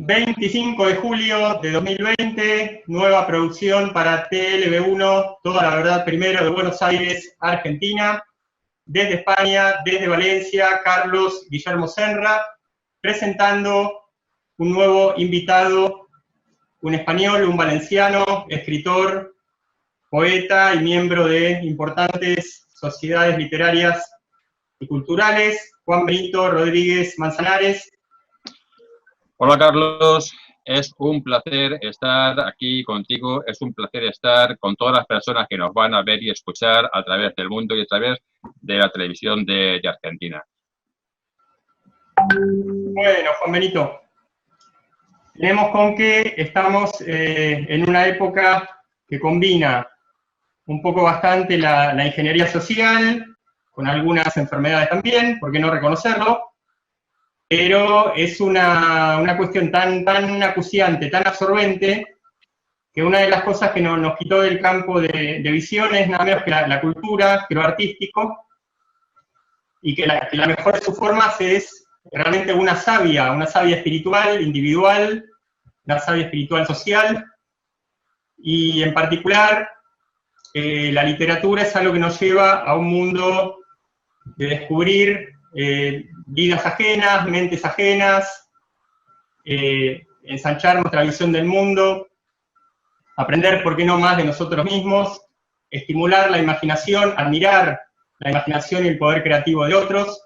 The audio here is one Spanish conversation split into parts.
25 de julio de 2020, nueva producción para TLB1, Toda la Verdad Primero, de Buenos Aires, Argentina. Desde España, desde Valencia, Carlos Guillermo Senra, presentando un nuevo invitado, un español, un valenciano, escritor, poeta y miembro de importantes sociedades literarias y culturales, Juan Benito Rodríguez Manzanares. Hola Carlos, es un placer estar aquí contigo, es un placer estar con todas las personas que nos van a ver y escuchar a través del mundo y a través de la televisión de Argentina. Bueno, Juan Benito, tenemos con que estamos en una época que combina un poco bastante la ingeniería social, con algunas enfermedades también, ¿por qué no reconocerlo? Pero es una cuestión tan acuciante, tan absorbente, que una de las cosas que nos quitó del campo de visión es nada menos que la cultura, que lo artístico, y que la mejor de sus formas es realmente una savia espiritual, individual, una savia espiritual social, y en particular la literatura es algo que nos lleva a un mundo de descubrir vidas ajenas, mentes ajenas, ensanchar nuestra visión del mundo, aprender, por qué no, más de nosotros mismos, estimular la imaginación, admirar la imaginación y el poder creativo de otros.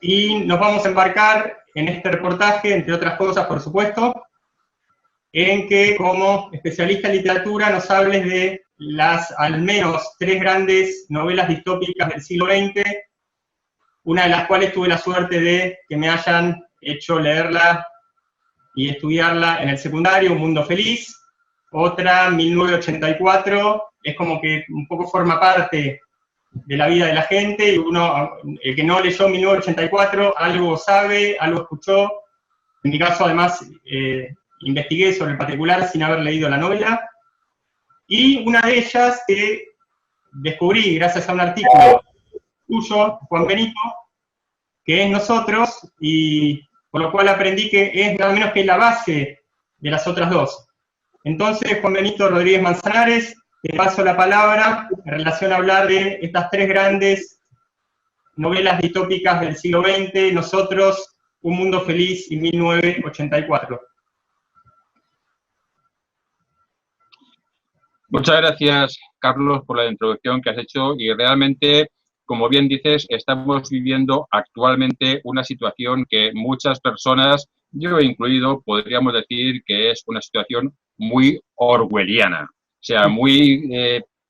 Y nos vamos a embarcar en este reportaje, entre otras cosas, por supuesto, en que como especialista en literatura nos hables de las al menos 3 grandes novelas distópicas del siglo XX, una de las cuales tuve la suerte de que me hayan hecho leerla y estudiarla en el secundario, Un Mundo Feliz. Otra, 1984, es como que un poco forma parte de la vida de la gente, y uno, el que no leyó 1984, algo sabe, algo escuchó. En mi caso, además, investigué sobre el particular sin haber leído la novela. Y una de ellas que descubrí gracias a un artículo tuyo, Juan Benito, que es Nosotros, y por lo cual aprendí que es nada menos que la base de las otras dos. Entonces, Juan Benito Rodríguez Manzanares, te paso la palabra en relación a hablar de estas 3 grandes novelas distópicas del siglo XX, Nosotros, Un Mundo Feliz y 1984. Muchas gracias, Carlos, por la introducción que has hecho, y realmente, como bien dices, estamos viviendo actualmente una situación que muchas personas, yo incluido, podríamos decir que es una situación muy orwelliana, o sea, muy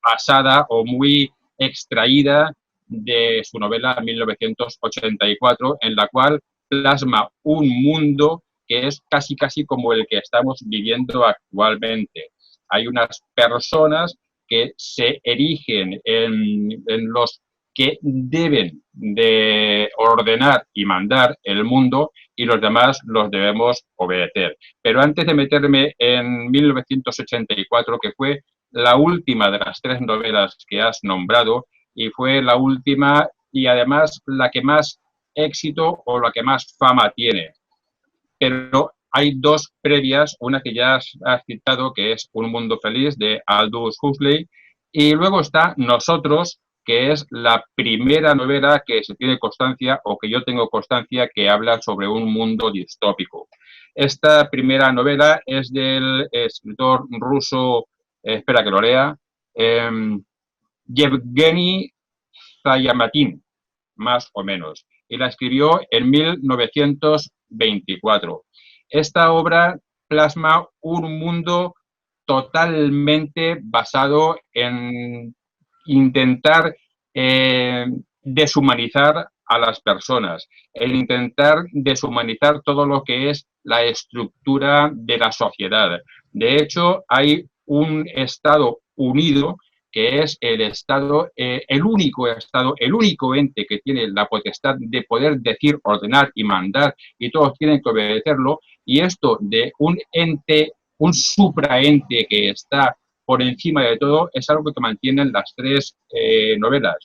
pasada o muy extraída de su novela 1984, en la cual plasma un mundo que es casi como el que estamos viviendo actualmente. Hay unas personas que se erigen en los que deben de ordenar y mandar el mundo, y los demás los debemos obedecer. Pero antes de meterme en 1984, que fue la última de las 3 novelas que has nombrado, y fue la última y además la que más éxito o la que más fama tiene. Pero hay 2 previas, una que ya has citado, que es Un Mundo Feliz, de Aldous Huxley, y luego está Nosotros, que es la primera novela que se tiene constancia, o que yo tengo constancia, que habla sobre un mundo distópico. Esta primera novela es del escritor ruso, espera que lo lea, Yevgeny Zayamatin, más o menos, y la escribió en 1924. Esta obra plasma un mundo totalmente basado en intentar deshumanizar a las personas, en intentar deshumanizar todo lo que es la estructura de la sociedad. De hecho, hay un Estado unido, que es el Estado, el único ente que tiene la potestad de poder decir, ordenar y mandar, y todos tienen que obedecerlo, y esto de un ente, un supraente que está por encima de todo, es algo que mantienen las 3 novelas.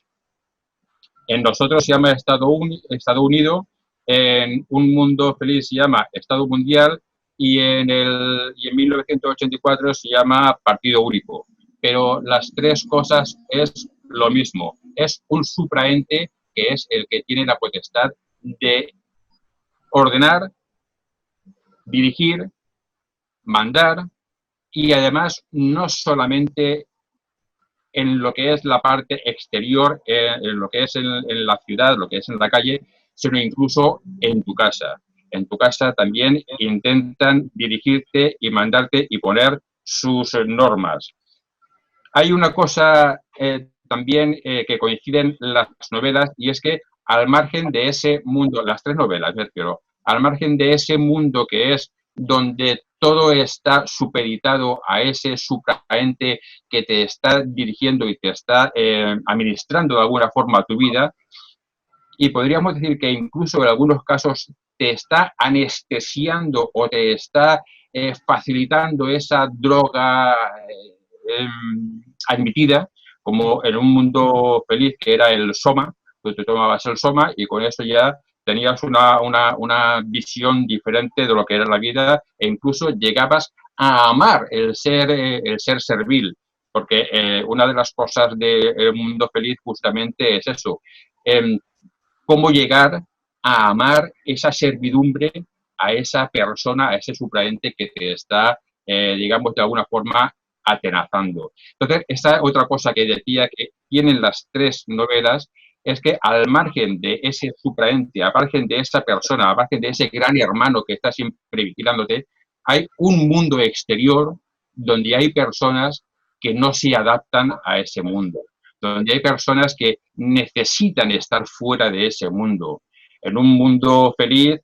En Nosotros se llama Estado Unido, en Un Mundo Feliz se llama Estado Mundial, y en 1984 se llama Partido Único. Pero las tres cosas es lo mismo. Es un supraente que es el que tiene la potestad de ordenar, dirigir, mandar, y además no solamente en lo que es la parte exterior, en lo que es en la ciudad, lo que es en la calle, sino incluso en tu casa. En tu casa también intentan dirigirte y mandarte y poner sus normas. Hay una cosa también que coinciden las novelas, y es que al margen de ese mundo, las tres novelas, pero al margen de ese mundo que es donde todo está supeditado a ese supraente que te está dirigiendo y te está administrando de alguna forma tu vida, y podríamos decir que incluso en algunos casos te está anestesiando o te está facilitando esa droga admitida, como en un mundo feliz que era el soma. Tú te tomabas el soma y con eso ya tenías una visión diferente de lo que era la vida, e incluso llegabas a amar el ser servil, porque una de las cosas del mundo feliz justamente es eso, cómo llegar a amar esa servidumbre a esa persona, a ese supraente que te está, digamos, de alguna forma atenazando. Entonces, esta otra cosa que decía que tienen las tres novelas es que al margen de ese supraente, al margen de esa persona, al margen de ese gran hermano que está siempre vigilándote, hay un mundo exterior donde hay personas que no se adaptan a ese mundo, donde hay personas que necesitan estar fuera de ese mundo. En un mundo feliz,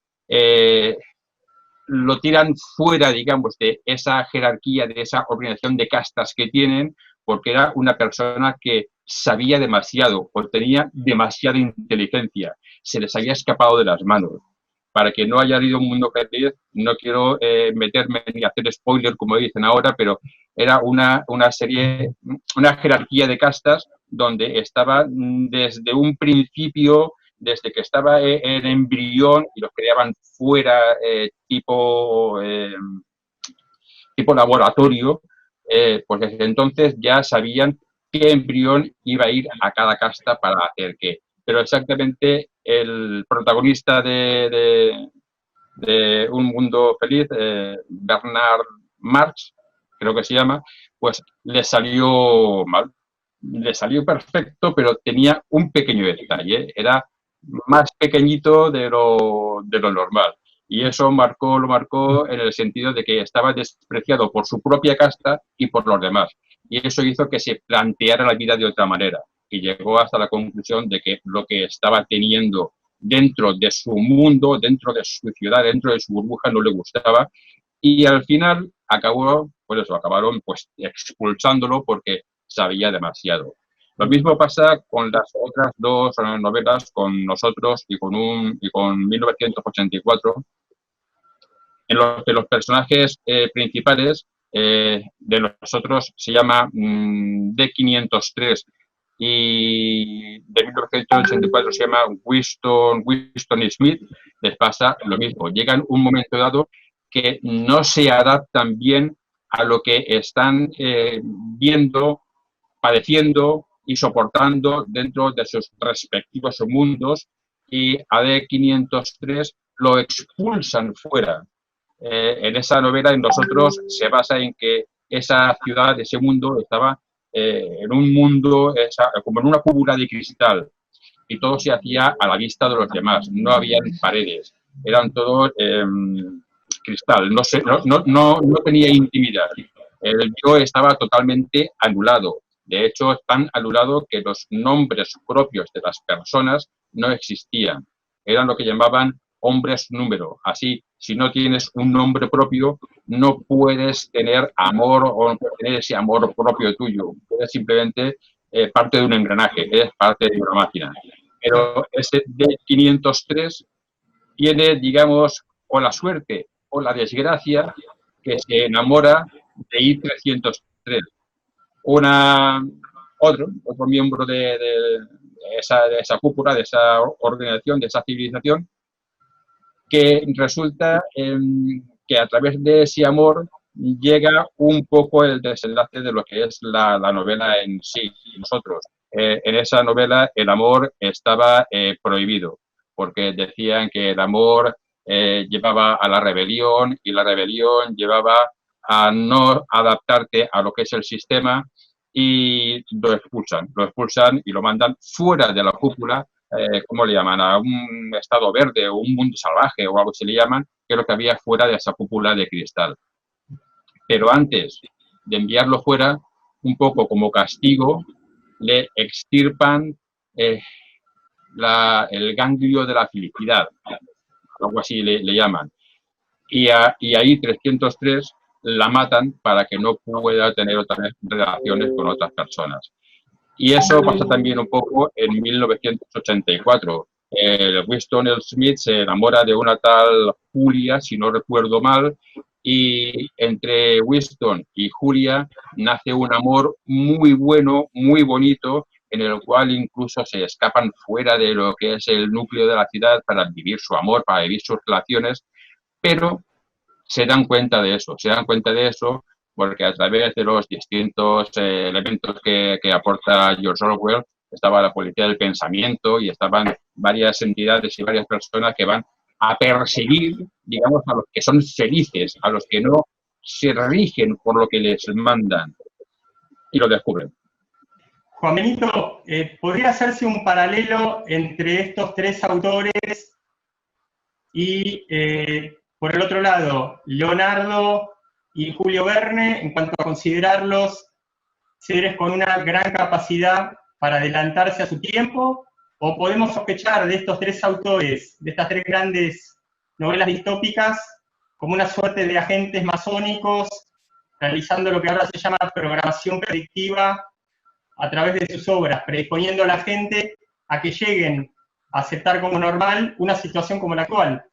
lo tiran fuera, digamos, de esa jerarquía, de esa organización de castas que tienen, porque era una persona que sabía demasiado o tenía demasiada inteligencia, se les había escapado de las manos. Para que no haya habido un mundo feliz, no quiero meterme ni hacer spoiler, como dicen ahora, pero era una serie, una jerarquía de castas donde estaba desde un principio, desde que estaba en embrión y los creaban fuera, tipo laboratorio, pues desde entonces ya sabían qué embrión iba a ir a cada casta para hacer qué. Pero exactamente el protagonista de Un Mundo Feliz, Bernard Marx, creo que se llama, pues le salió mal. Le salió perfecto, pero tenía un pequeño detalle. Era más pequeñito de lo normal. Y eso lo marcó en el sentido de que estaba despreciado por su propia casta y por los demás. Y eso hizo que se planteara la vida de otra manera. Y llegó hasta la conclusión de que lo que estaba teniendo dentro de su mundo, dentro de su ciudad, dentro de su burbuja, no le gustaba. Y al final acabaron pues expulsándolo porque sabía demasiado. Lo mismo pasa con las otras dos novelas, con Nosotros y con 1984, en los que los personajes principales de Nosotros se llama D503 y de 1984 se llama Winston Smith. Les pasa lo mismo. Llegan un momento dado que no se adaptan bien a lo que están viendo, padeciendo y soportando dentro de sus respectivos mundos, y a D503 lo expulsan fuera. En esa novela, en Nosotros, se basa en que esa ciudad, ese mundo, estaba en un mundo, como en una cúpula de cristal, y todo se hacía a la vista de los demás, no había paredes, eran todos cristal, no tenía intimidad. El yo estaba totalmente anulado. De hecho, es tan anulado que los nombres propios de las personas no existían. Eran lo que llamaban hombres número. Así, si no tienes un nombre propio, no puedes tener amor o no puedes tener ese amor propio tuyo. Eres simplemente parte de un engranaje, eres parte de una máquina. Pero ese D503 tiene, digamos, o la suerte o la desgracia que se enamora de I-303. Otro miembro de esa cúpula, de esa organización, de esa civilización, que resulta que a través de ese amor llega un poco el desenlace de lo que es la novela en sí. Nosotros, en esa novela, el amor estaba prohibido, porque decían que el amor llevaba a la rebelión y la rebelión llevaba a no adaptarte a lo que es el sistema y lo expulsan y lo mandan fuera de la cúpula, ¿cómo le llaman? A un estado verde o un mundo salvaje o algo se le llaman, que es lo que había fuera de esa cúpula de cristal. Pero antes de enviarlo fuera, un poco como castigo, le extirpan el ganglio de la felicidad, algo así le llaman. Y ahí 303 la matan para que no pueda tener otras relaciones con otras personas. Y eso pasa también un poco en 1984. Winston Smith se enamora de una tal Julia, si no recuerdo mal, y entre Winston y Julia nace un amor muy bueno, muy bonito, en el cual incluso se escapan fuera de lo que es el núcleo de la ciudad para vivir su amor, para vivir sus relaciones, pero se dan cuenta de eso porque a través de los distintos elementos que aporta George Orwell, estaba la policía del pensamiento y estaban varias entidades y varias personas que van a perseguir, digamos, a los que son felices, a los que no se rigen por lo que les mandan, y lo descubren. Juan Benito, ¿podría hacerse un paralelo entre estos tres autores y, por el otro lado, Leonardo y Julio Verne, en cuanto a considerarlos seres con una gran capacidad para adelantarse a su tiempo? ¿O podemos sospechar de estos tres autores, de estas tres grandes novelas distópicas, como una suerte de agentes masónicos realizando lo que ahora se llama programación predictiva a través de sus obras, predisponiendo a la gente a que lleguen a aceptar como normal una situación como la actual?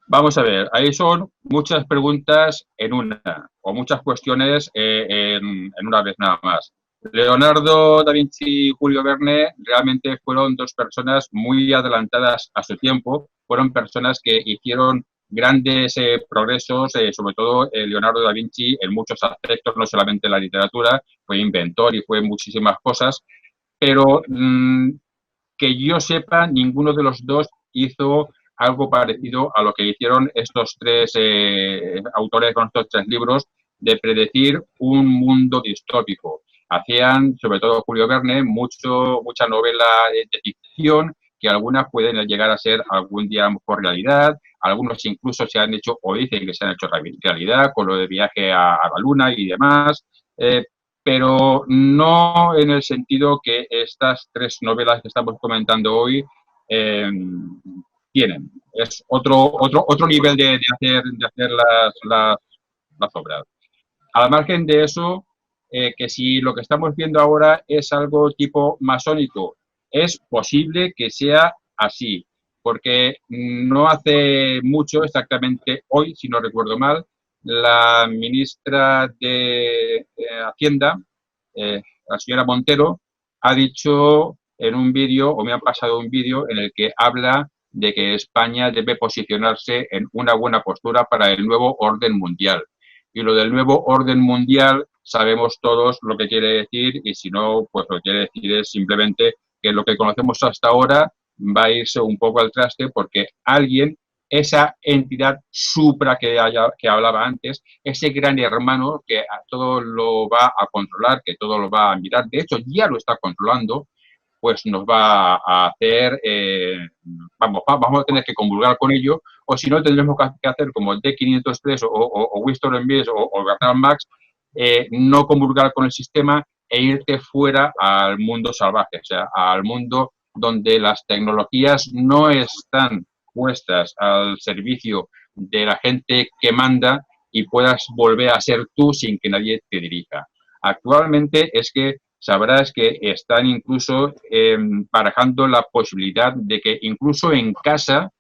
Vamos a ver, ahí son muchas preguntas en una, o muchas cuestiones en una vez nada más. Leonardo da Vinci y Julio Verne realmente fueron dos personas muy adelantadas a su tiempo, fueron personas que hicieron grandes progresos, sobre todo Leonardo da Vinci en muchos aspectos, no solamente en la literatura, fue inventor y fue muchísimas cosas, pero que yo sepa, ninguno de los dos hizo algo parecido a lo que hicieron estos tres autores con estos tres libros, de predecir un mundo distópico. Hacían, sobre todo Julio Verne, mucha novela de ficción, que algunas pueden llegar a ser algún día por realidad, algunos incluso se han hecho o dicen que se han hecho realidad, con lo de viaje a la luna y demás, pero no en el sentido que estas tres novelas que estamos comentando hoy tienen. Es otro nivel de hacer las obras. Al margen de eso, que si lo que estamos viendo ahora es algo tipo masónico, es posible que sea así, porque no hace mucho, exactamente hoy, si no recuerdo mal, la ministra de Hacienda, la señora Montero, ha dicho en un vídeo, o me han pasado un vídeo, en el que habla de que España debe posicionarse en una buena postura para el nuevo orden mundial. Y lo del nuevo orden mundial sabemos todos lo que quiere decir, y si no, pues lo que quiere decir es simplemente que lo que conocemos hasta ahora va a irse un poco al traste porque alguien, esa entidad supra que hablaba antes, ese gran hermano que a todo lo va a controlar, que todo lo va a mirar, de hecho ya lo está controlando, pues nos va a hacer, vamos a tener que convulgar con ello, o si no tendremos que hacer como el D503 o Winston Smith o Bernard Marx, no convulgar con el sistema e irte fuera al mundo salvaje, o sea, al mundo donde las tecnologías no están puestas al servicio de la gente que manda y puedas volver a ser tú sin que nadie te dirija. Actualmente es que sabrás que están incluso barajando la posibilidad de que incluso en casa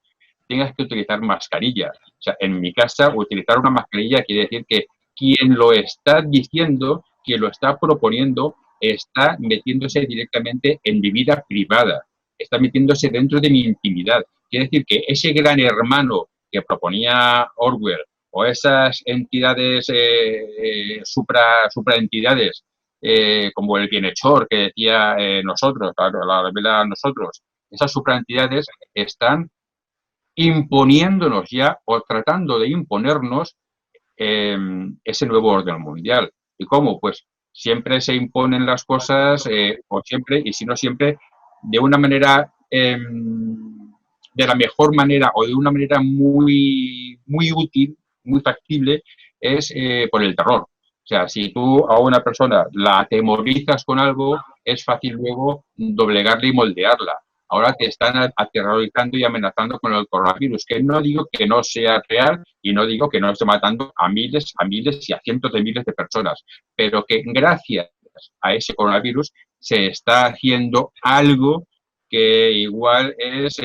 tengas que utilizar mascarilla. O sea, en mi casa utilizar una mascarilla quiere decir que quien lo está diciendo, quien lo está proponiendo, está metiéndose directamente en mi vida privada, está metiéndose dentro de mi intimidad. Quiere decir que ese gran hermano que proponía Orwell, o esas entidades, supraentidades, como el bienhechor que decía nosotros, la novela Nosotros, esas supraentidades están imponiéndonos ya, o tratando de imponernos, ese nuevo orden mundial. ¿Y cómo? Pues siempre se imponen las cosas, o siempre, y si no siempre, de una manera, de la mejor manera, o de una manera muy, muy útil, muy factible, es por el terror. O sea, si tú a una persona la atemorizas con algo, es fácil luego doblegarla y moldearla. Ahora te están aterrorizando y amenazando con el coronavirus, que no digo que no sea real y no digo que no esté matando a miles y a cientos de miles de personas, pero que gracias a ese coronavirus se está haciendo algo que igual es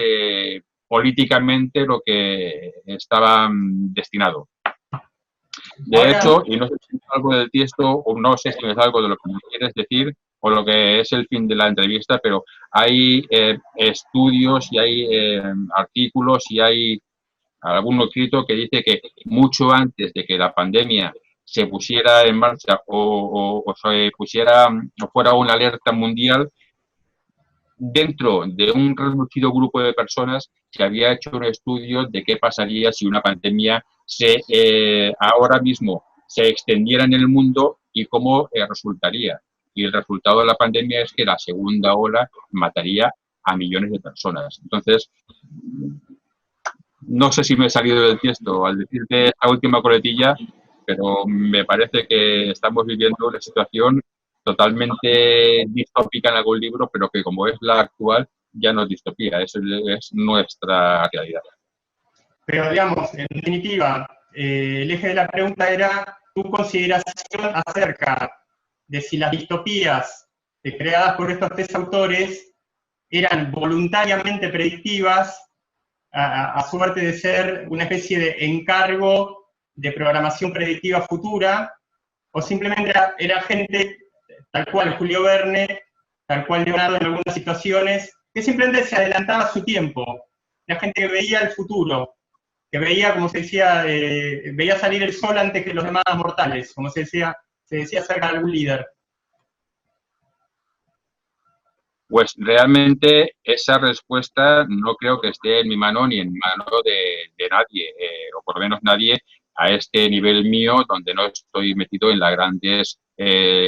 políticamente lo que estaba destinado. De hecho, y no sé si es algo del texto o no sé si es algo de lo que me quieres decir o lo que es el fin de la entrevista, pero hay estudios y hay artículos y hay algún escrito que dice que mucho antes de que la pandemia se pusiera en marcha o se pusiera o fuera una alerta mundial, dentro de un reducido grupo de personas se había hecho un estudio de qué pasaría si una pandemia ahora mismo se extendiera en el mundo y cómo resultaría. Y el resultado de la pandemia es que la segunda ola mataría a millones de personas. Entonces, no sé si me he salido del tiesto al decirte esta última coletilla, pero me parece que estamos viviendo una situación totalmente distópica en algún libro, pero que como es la actual, ya no es distopía, es nuestra realidad. Pero, digamos, en definitiva, el eje de la pregunta era tu consideración acerca de si las distopías creadas por estos tres autores eran voluntariamente predictivas, a suerte de ser una especie de encargo de programación predictiva futura, o simplemente era gente, tal cual Julio Verne, tal cual Leonardo en algunas situaciones, que simplemente se adelantaba a su tiempo. La gente que veía el futuro, que veía, como se decía, veía salir el sol antes que los demás mortales, como se decía acerca de algún líder. Pues realmente esa respuesta no creo que esté en mi mano ni en mano de nadie, o por lo menos nadie a este nivel mío, donde no estoy metido en las grandes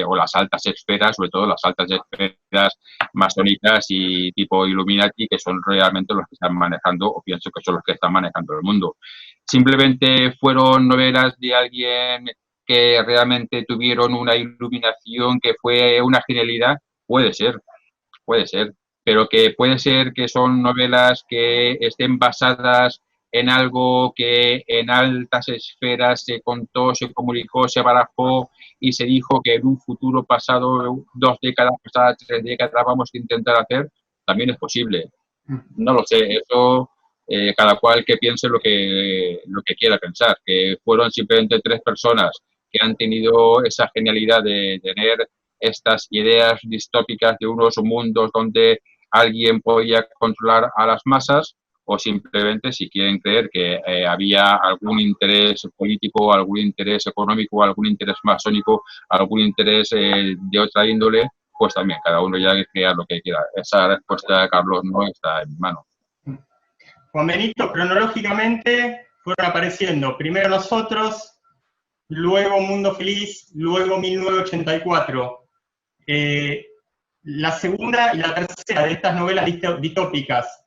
o las altas esferas, sobre todo las altas esferas masónicas y tipo Illuminati, que son realmente los que están manejando, o pienso que son los que están manejando el mundo. Simplemente fueron novelas de alguien que realmente tuvieron una iluminación que fue una genialidad, puede ser, pero que puede ser que son novelas que estén basadas en algo que en altas esferas se contó, se comunicó, se barajó y se dijo que en un futuro pasado, 2 décadas pasadas, 3 décadas, vamos a intentar hacer, también es posible. No lo sé, eso cada cual que piense lo que quiera pensar, que fueron simplemente 3 personas que han tenido esa genialidad de tener estas ideas distópicas de unos mundos donde alguien podía controlar a las masas, o simplemente si quieren creer que había algún interés político, algún interés económico, algún interés masónico, algún interés de otra índole, pues también cada uno ya crea lo que quiera. Esa respuesta, Carlos, no está en mi mano. Juan Benito, cronológicamente fueron apareciendo primero Nosotros, luego Mundo Feliz, luego 1984. La segunda y la tercera de estas novelas distópicas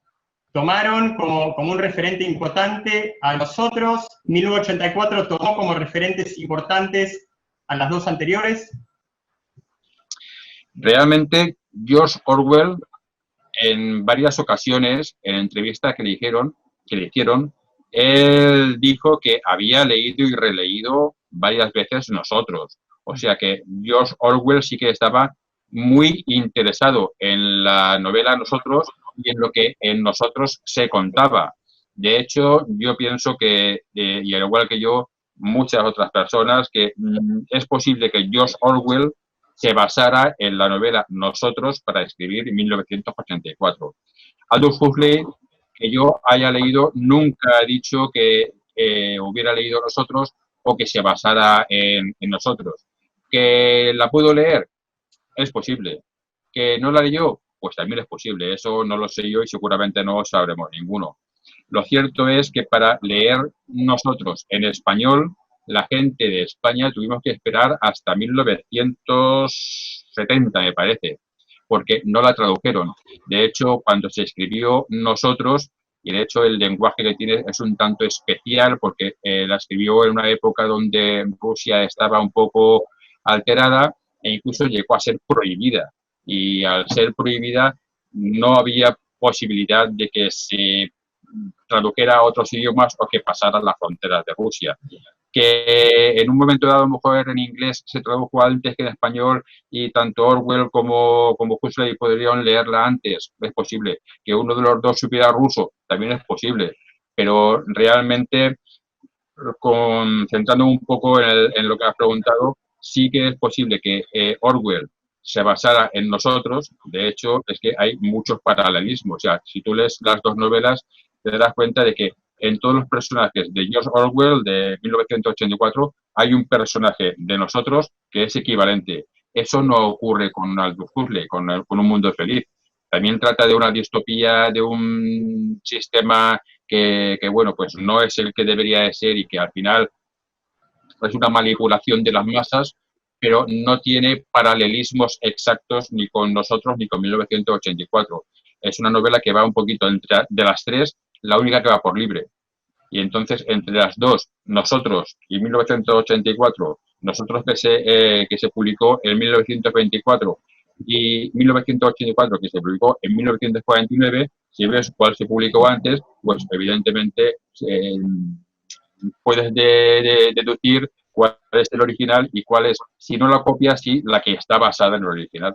tomaron como un referente importante a Nosotros, 1984 tomó como referentes importantes a las dos anteriores. Realmente, George Orwell, en varias ocasiones, en entrevistas que le hicieron, él dijo que había leído y releído varias veces Nosotros. O sea que George Orwell sí que estaba muy interesado en la novela Nosotros y en lo que en Nosotros se contaba. De hecho, yo pienso que, y al igual que yo, muchas otras personas, que es posible que George Orwell se basara en la novela Nosotros para escribir en 1984. Aldous Huxley, que yo haya leído, nunca ha dicho que hubiera leído nosotros o que se basara en nosotros. ¿Que la puedo leer? Es posible. ¿Que no la leyó? Pues también es posible. Eso no lo sé yo y seguramente no lo sabremos ninguno. Lo cierto es que para leer nosotros en español, la gente de España tuvimos que esperar hasta 1970, me parece, porque no la tradujeron. De hecho, cuando se escribió nosotros, y de hecho el lenguaje que tiene es un tanto especial porque la escribió en una época donde Rusia estaba un poco alterada e incluso llegó a ser prohibida. Y al ser prohibida no había posibilidad de que se tradujera a otros idiomas o que pasara las fronteras de Rusia. Que en un momento dado, a lo mejor en inglés se tradujo antes que en español y tanto Orwell como Huxley podrían leerla antes, es posible. Que uno de los dos supiera ruso, también es posible. Pero realmente, centrando un poco en lo que has preguntado, sí que es posible que Orwell se basara en nosotros. De hecho, es que hay muchos paralelismos. O sea, si tú lees las dos novelas, te darás cuenta de que en todos los personajes de George Orwell, de 1984, hay un personaje de nosotros que es equivalente. Eso no ocurre con Aldous Huxley, con Un mundo feliz. También trata de una distopía, de un sistema que, bueno, pues no es el que debería de ser y que al final es una manipulación de las masas, pero no tiene paralelismos exactos ni con nosotros ni con 1984. Es una novela que va un poquito entre de las tres, la única que va por libre. Y entonces, entre las dos, nosotros y 1984, nosotros que se publicó en 1924 y 1984 que se publicó en 1949, si ves cuál se publicó antes, pues evidentemente puedes deducir cuál es el original y cuál es, si no la copia, sí la que está basada en el original.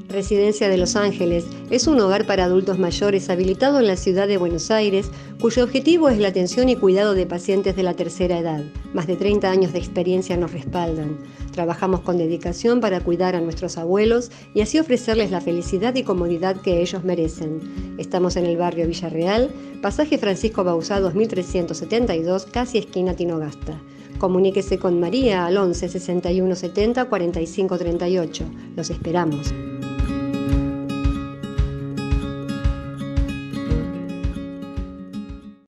Residencia de Los Ángeles es un hogar para adultos mayores habilitado en la ciudad de Buenos Aires, cuyo objetivo es la atención y cuidado de pacientes de la tercera edad. Más de 30 años de experiencia nos respaldan. Trabajamos con dedicación para cuidar a nuestros abuelos y así ofrecerles la felicidad y comodidad que ellos merecen. Estamos en el barrio Villarreal, pasaje Francisco Bauzá 2372, casi esquina Tinogasta. Comuníquese con María al 11 61 70 45 38. Los esperamos.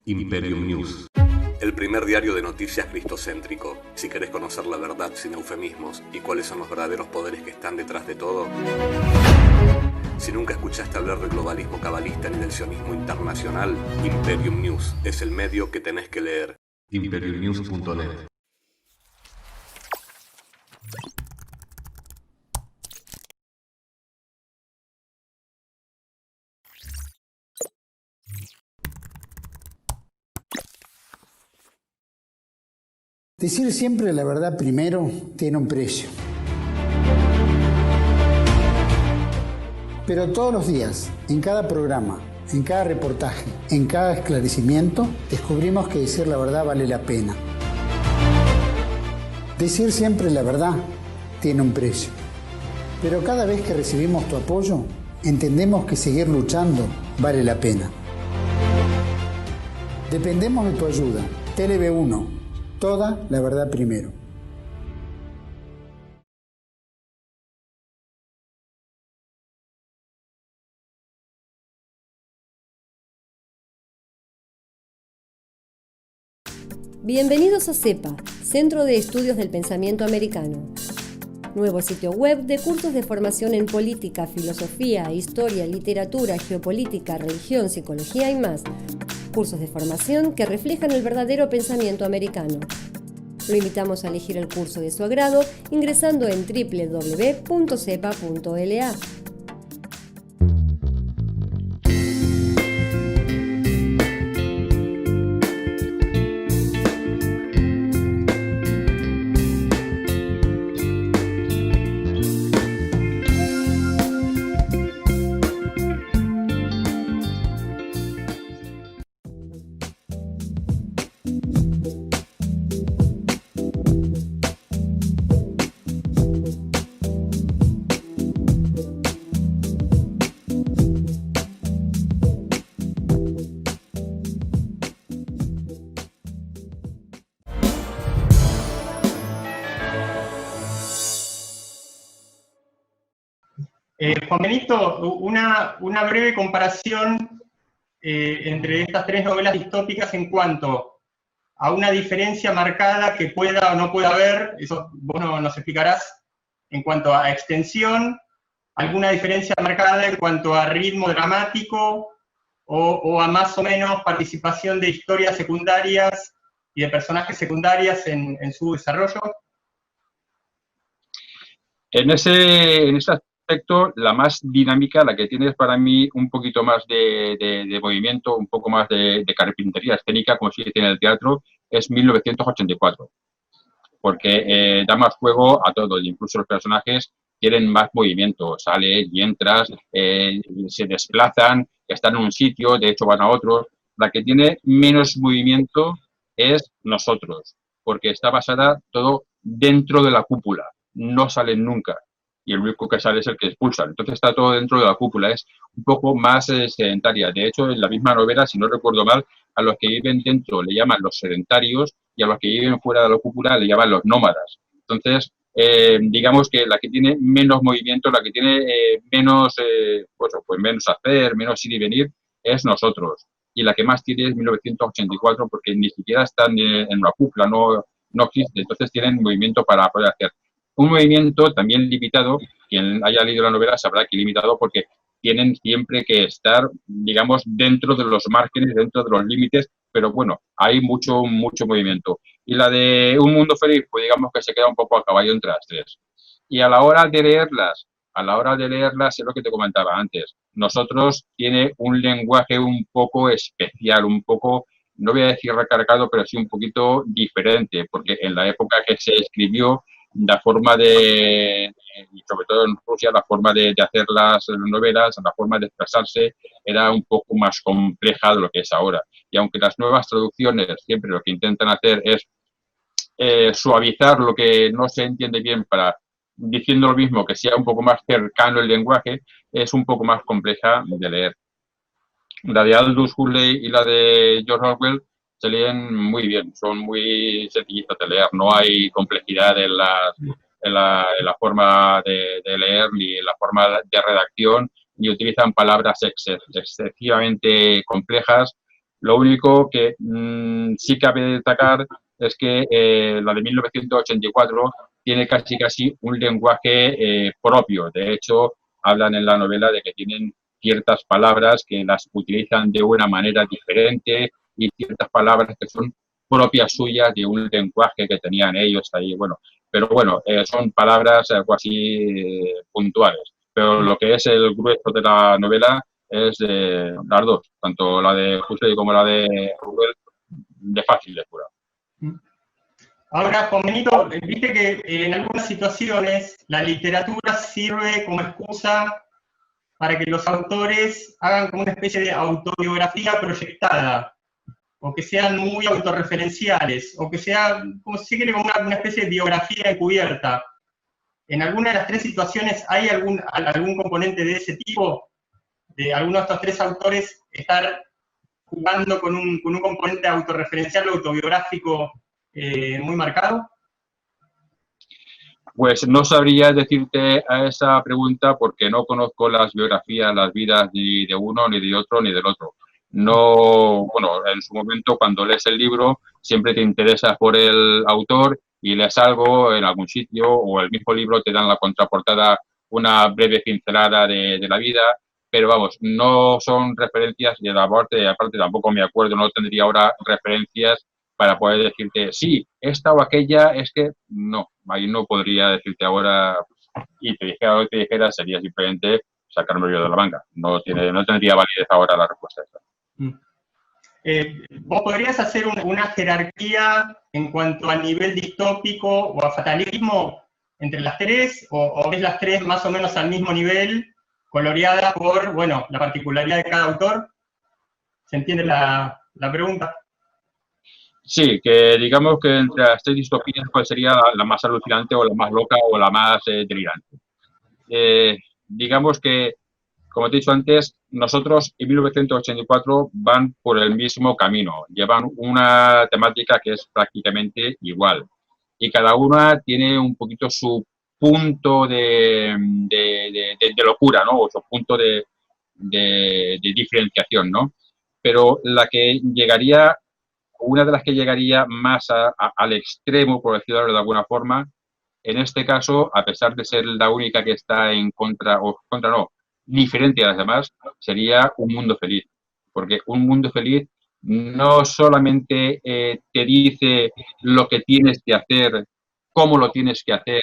Imperium News. El primer diario de noticias cristocéntrico. Si querés conocer la verdad sin eufemismos y cuáles son los verdaderos poderes que están detrás de todo. Si nunca escuchaste hablar del globalismo cabalista ni del sionismo internacional, Imperium News es el medio que tenés que leer. imperiumnews.net. Decir siempre la verdad primero tiene un precio. Pero todos los días, en cada programa, en cada reportaje, en cada esclarecimiento, descubrimos que decir la verdad vale la pena. Decir siempre la verdad tiene un precio. Pero cada vez que recibimos tu apoyo, entendemos que seguir luchando vale la pena. Dependemos de tu ayuda. TLB1. Toda la verdad primero. Bienvenidos a CEPA, Centro de Estudios del Pensamiento Americano. Nuevo sitio web de cursos de formación en política, filosofía, historia, literatura, geopolítica, religión, psicología y más. Cursos de formación que reflejan el verdadero pensamiento americano. Lo invitamos a elegir el curso de su agrado ingresando en www.cepa.la. Juan Benito, una breve comparación entre estas tres novelas distópicas en cuanto a una diferencia marcada que pueda o no pueda haber, eso vos nos explicarás, en cuanto a extensión, alguna diferencia marcada en cuanto a ritmo dramático o a más o menos participación de historias secundarias y de personajes secundarias en su desarrollo. En ese aspecto, la más dinámica, la que tiene para mí un poquito más de movimiento, un poco más de carpintería escénica, como se dice en el teatro, es 1984. Porque da más juego a todo, incluso los personajes tienen más movimiento, sales y entras, se desplazan, están en un sitio, de hecho van a otro. La que tiene menos movimiento es Nosotros, porque está basada todo dentro de la cúpula, no salen nunca, y el único que sale es el que expulsan. Entonces está todo dentro de la cúpula, es un poco más sedentaria. De hecho, en la misma novela, si no recuerdo mal, a los que viven dentro le llaman los sedentarios y a los que viven fuera de la cúpula le llaman los nómadas. Entonces, digamos que la que tiene menos movimiento, la que tiene menos, pues menos hacer, menos ir y venir, es Nosotros. Y la que más tiene es 1984, porque ni siquiera están en una cúpula, no existe. Entonces tienen movimiento para poder hacer. Un movimiento también limitado, quien haya leído la novela sabrá que limitado porque tienen siempre que estar, digamos, dentro de los márgenes, dentro de los límites, pero bueno, hay mucho movimiento. Y la de Un mundo feliz, pues digamos que se queda un poco a caballo entre las tres. Y a la hora de leerlas, es lo que te comentaba antes. Nosotros tiene un lenguaje un poco especial, un poco, no voy a decir recargado, pero sí un poquito diferente, porque en la época que se escribió, la forma y sobre todo en Rusia, la forma de hacer las novelas, la forma de expresarse era un poco más compleja de lo que es ahora. Y aunque las nuevas traducciones siempre lo que intentan hacer es suavizar lo que no se entiende bien para, diciendo lo mismo, que sea un poco más cercano el lenguaje, es un poco más compleja de leer. La de Aldous Huxley y la de George Orwell se leen muy bien, son muy sencillitas de leer, no hay complejidad en la forma de leer ni en la forma de redacción, ni utilizan palabras excesivamente complejas. Lo único que sí cabe destacar es que la de 1984 tiene casi un lenguaje propio. De hecho, hablan en la novela de que tienen ciertas palabras que las utilizan de una manera diferente y ciertas palabras que son propias suyas de un lenguaje que tenían ellos ahí. Bueno, pero bueno, son palabras algo así puntuales. Pero lo que es el grueso de la novela es las dos, tanto la de Huxley como la de Orwell, de fácil lectura. Ahora, Juan Benito, viste que en algunas situaciones la literatura sirve como excusa para que los autores hagan como una especie de autobiografía proyectada, o que sean muy autorreferenciales, o que sea, como si se quiere, como una especie de biografía encubierta. ¿En alguna de las tres situaciones hay algún componente de ese tipo? ¿De alguno de estos tres autores estar jugando con un componente autorreferencial o autobiográfico muy marcado? Pues no sabría decirte a esa pregunta porque no conozco las biografías, las vidas ni de uno, ni de otro, ni del otro. No, bueno, en su momento cuando lees el libro siempre te interesas por el autor y lees algo en algún sitio o el mismo libro te dan la contraportada una breve pincelada de la vida, pero vamos, no son referencias y aparte tampoco me acuerdo, no tendría ahora referencias para poder decirte, sí, esta o aquella, es que no, ahí no podría decirte ahora, y te dijera, sería simplemente sacarme yo de la manga. No tendría validez ahora la respuesta esta. ¿Vos podrías hacer una jerarquía en cuanto al nivel distópico o a fatalismo entre las tres, o ves las tres más o menos al mismo nivel, coloreadas por, bueno, la particularidad de cada autor? ¿Se entiende la pregunta? Sí, que digamos que entre las tres distopías, ¿cuál sería la más alucinante o la más loca o la más delirante? Digamos que, como te he dicho antes, Nosotros y 1984 van por el mismo camino, llevan una temática que es prácticamente igual y cada una tiene un poquito su punto de locura, ¿no? O su punto de diferenciación, ¿no? Pero la que llegaría, una de las que llegaría más al extremo, por decirlo de alguna forma, en este caso, a pesar de ser la única que está en contra, o contra no, diferente a las demás, sería Un Mundo Feliz. Porque Un Mundo Feliz no solamente te dice lo que tienes que hacer, cómo lo tienes que hacer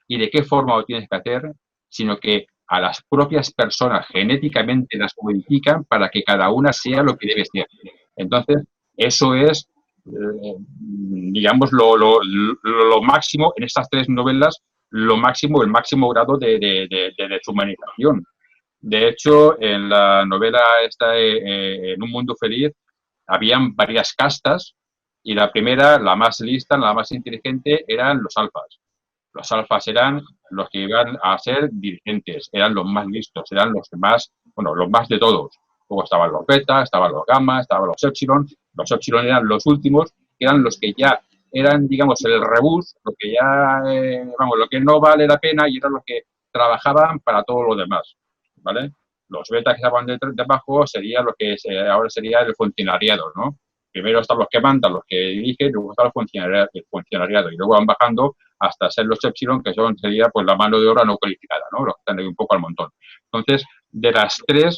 y de qué forma lo tienes que hacer, sino que a las propias personas genéticamente las modifican para que cada una sea lo que debe ser. Entonces, eso es, digamos, lo máximo en estas tres novelas, lo máximo, el máximo grado de deshumanización. De hecho, en la novela esta, En Un Mundo Feliz, habían varias castas y la primera, la más lista, la más inteligente, eran los alfas. Los alfas eran los que iban a ser dirigentes, eran los más listos, eran los más, bueno, los más de todos. Luego estaban los beta, estaban los gamma, estaban los epsilon. Los epsilon eran los últimos, que eran los que ya eran, digamos, el rebus, lo que ya, vamos, lo que no vale la pena y eran los que trabajaban para todo lo demás, ¿vale? Los betas que estaban debajo sería lo que ahora sería el funcionariado, ¿no? Primero están los que mandan, los que dirigen, luego está el funcionariado y luego van bajando hasta ser los epsilon, que sería pues la mano de obra no cualificada, ¿no? Los que están ahí un poco al montón. Entonces, de las tres,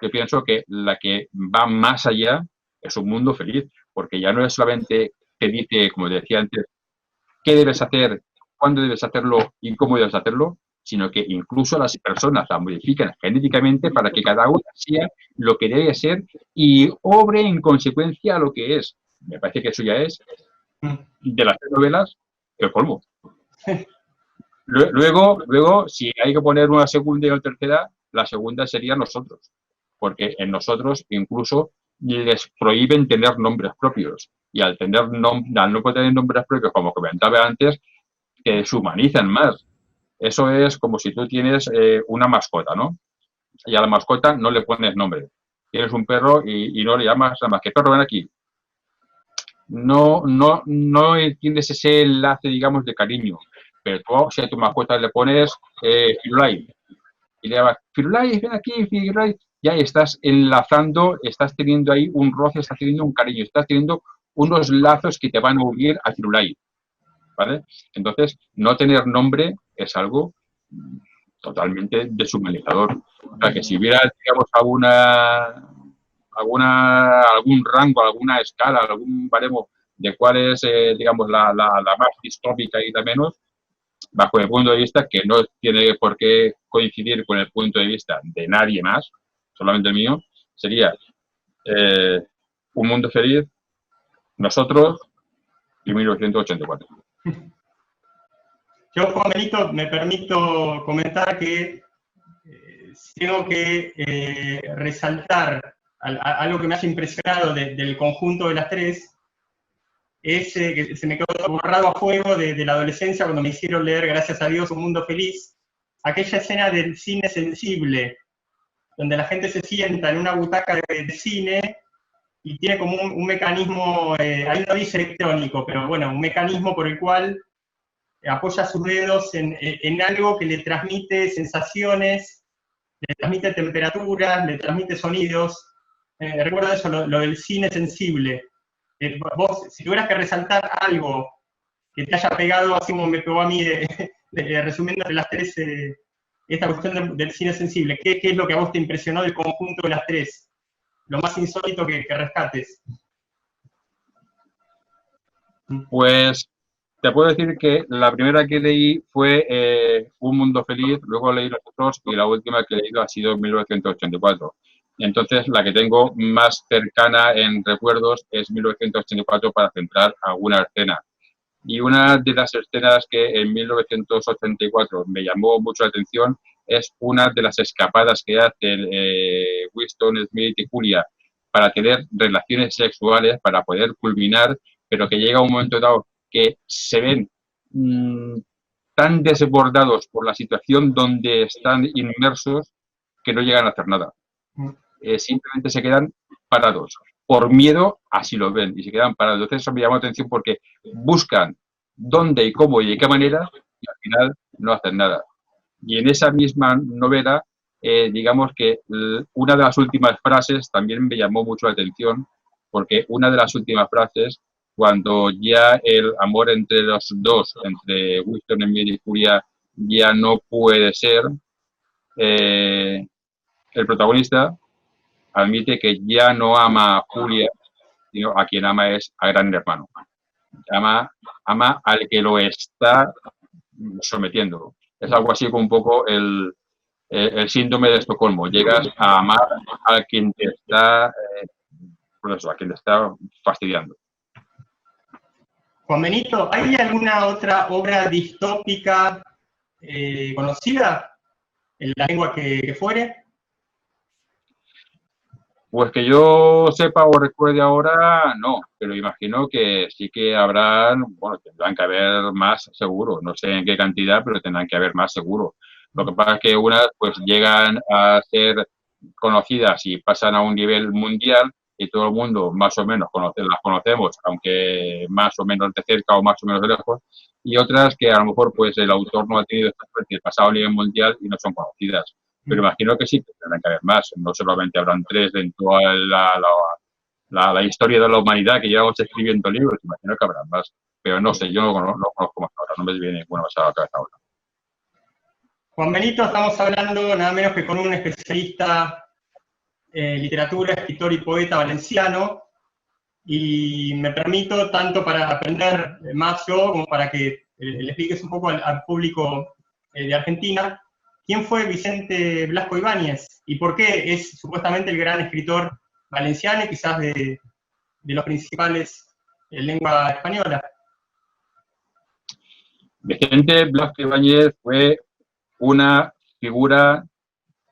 yo pienso que la que va más allá es Un Mundo Feliz, porque ya no es solamente te dice, como decía antes, qué debes hacer, cuándo debes hacerlo y cómo debes hacerlo, sino que incluso las personas la modifican genéticamente para que cada una sea lo que debe ser y obre en consecuencia a lo que es. Me parece que eso ya es, de las tres novelas, el colmo. Luego, si hay que poner una segunda y una tercera, la segunda sería Nosotros, porque en Nosotros incluso les prohíben tener nombres propios y al no poder tener nombres propios, como comentaba antes, que deshumanizan más. Eso es como si tú tienes una mascota, ¿no? Y a la mascota no le pones nombre. Tienes un perro y no le llamas nada más que perro, ven aquí. No entiendes ese enlace, digamos, de cariño. Pero tú, si a tu mascota le pones Firulais y le llamas Firulais, ven aquí, Firulais, ya estás enlazando, estás teniendo ahí un roce, estás teniendo un cariño, estás teniendo unos lazos que te van a unir a Firulais, ¿vale? Entonces, no tener nombre es algo totalmente deshumanizador. O sea, que si hubiera, digamos, algún rango, alguna escala, algún baremo de cuál es, digamos, la más distópica y la menos, bajo el punto de vista que no tiene por qué coincidir con el punto de vista de nadie más, solamente el mío, sería Un Mundo Feliz, Nosotros y 1984. Yo, Juan Benito, me permito comentar que tengo que resaltar algo que me haya impresionado del conjunto de las tres, es que se me quedó borrado a fuego de la adolescencia cuando me hicieron leer, gracias a Dios, Un Mundo Feliz, aquella escena del cine sensible, donde la gente se sienta en una butaca de cine y tiene como un mecanismo, ahí no dice electrónico, pero bueno, un mecanismo por el cual apoya sus dedos en algo que le transmite sensaciones, le transmite temperaturas, le transmite sonidos. Recuerdo eso, lo del cine sensible. Vos, si tuvieras que resaltar algo que te haya pegado, así como me pegó a mí, resumiendo de las tres, esta cuestión del cine sensible, ¿qué es lo que a vos te impresionó del conjunto de las tres? Lo más insólito que rescates. Pues te puedo decir que la primera que leí fue Un Mundo Feliz, luego leí Nosotros y la última que he leído ha sido 1984. Entonces, la que tengo más cercana en recuerdos es 1984 para centrar alguna escena. Y una de las escenas que en 1984 me llamó mucho la atención es una de las escapadas que hacen Winston Smith y Julia para tener relaciones sexuales, para poder culminar, pero que llega un momento dado que se ven tan desbordados por la situación donde están inmersos que no llegan a hacer nada. Simplemente se quedan parados. Por miedo, así lo ven y se quedan parados. Entonces eso me llama la atención porque buscan dónde y cómo y de qué manera y al final no hacen nada. Y en esa misma novela, digamos que una de las últimas frases también me llamó mucho la atención, porque una de las últimas frases, cuando ya el amor entre los dos, entre Winston y Furia, ya no puede ser, el protagonista admite que ya no ama a Julia, sino a quien ama es a Gran Hermano. Ama al que lo está sometiendo. Es algo así como un poco el síndrome de Estocolmo. Llegas a amar a quien te está, pues eso, a quien te está fastidiando. Juan Benito, ¿hay alguna otra obra distópica conocida en la lengua que fuere? Pues que yo sepa o recuerde ahora, no, pero imagino que sí que habrán, bueno, tendrán que haber más seguro, no sé en qué cantidad, pero tendrán que haber más seguro. Lo que pasa es que unas pues llegan a ser conocidas y pasan a un nivel mundial y todo el mundo más o menos las conocemos, aunque más o menos de cerca o más o menos de lejos, y otras que a lo mejor pues el autor no ha tenido esta suerte de pasar a un nivel mundial y no son conocidas. Pero imagino que sí, que tendrán que haber más. No solamente habrán 3 en toda la historia de la humanidad que llevamos escribiendo libros, imagino que habrán más. Pero no sé, yo no conozco más ahora, no me viene ninguna más a la cabeza ahora. Juan Benito, estamos hablando nada menos que con un especialista en literatura, escritor y poeta valenciano, y me permito tanto para aprender más yo como para que le expliques un poco al público de Argentina. ¿Quién fue Vicente Blasco Ibáñez? ¿Y por qué es supuestamente el gran escritor valenciano y quizás de los principales en lengua española? Vicente Blasco Ibáñez fue una figura